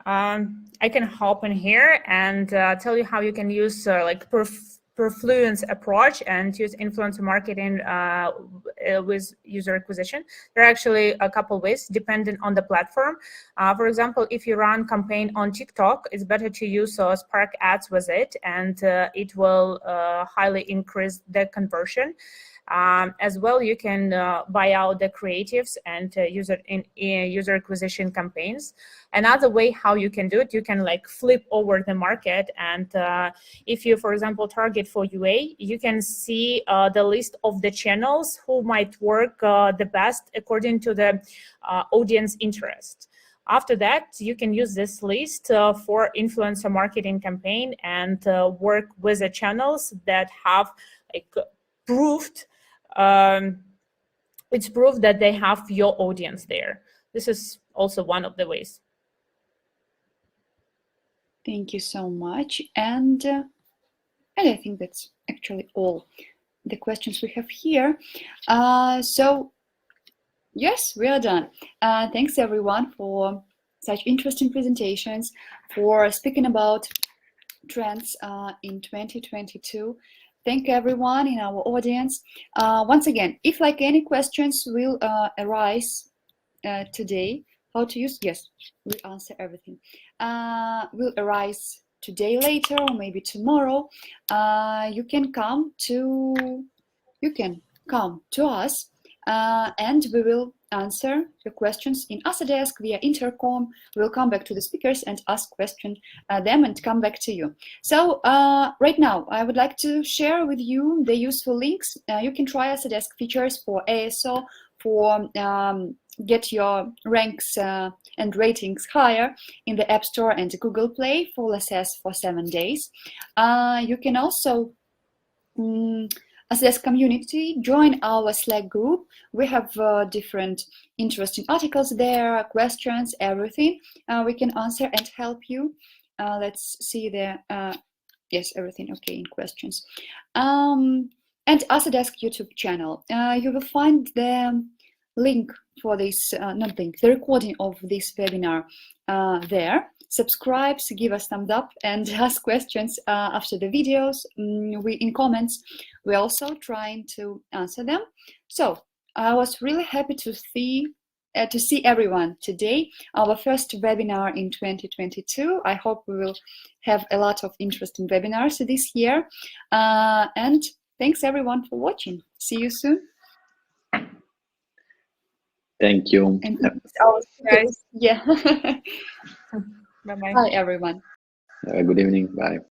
I can hop in here and tell you how you can use like Perfluence approach and use influencer marketing with user acquisition. There are actually a couple ways depending on the platform. For example, if you run campaign on TikTok, it's better to use Spark ads with it, and it will highly increase the conversion. As well, you can buy out the creatives and user acquisition campaigns. Another way how you can do it, you can like flip over the market, and if you, for example, target for UA, you can see the list of the channels who might work the best according to the audience interest. After that, you can use this list for influencer marketing campaign and work with the channels that have like proved it's proof that they have your audience there. This is also one of the ways. Thank you so much. And I think that's actually all the questions we have here. So yes, we are done. Thanks everyone for such interesting presentations, for speaking about trends in 2022. Thank everyone in our audience. Once again, if like any questions will arise today, how to use, yes, we answer everything. Will arise today, later, or maybe tomorrow. You can come to us, and we will answer your questions in Asodesk via intercom. We'll come back to the speakers and ask questions them and come back to you. So right now, I would like to share with you the useful links. You can try Asodesk features for ASO, for get your ranks and ratings higher in the App Store and Google Play, full access for 7 days. You can also Asodesk community, join our Slack group. We have different interesting articles there, questions, everything. We can answer and help you. Let's see the, yes, everything okay in questions. And Asodesk YouTube channel. You will find the link for this, not link, the recording of this webinar there. Subscribe, give us thumbs up, and ask questions after the videos. In comments, we're also trying to answer them. So I was really happy to see to see everyone today. Our first webinar in 2022. I hope we will have a lot of interesting webinars this year. And thanks everyone for watching. See you soon. Thank you. And Guys. yeah. Bye-bye. Bye everyone. Have a good evening. Bye.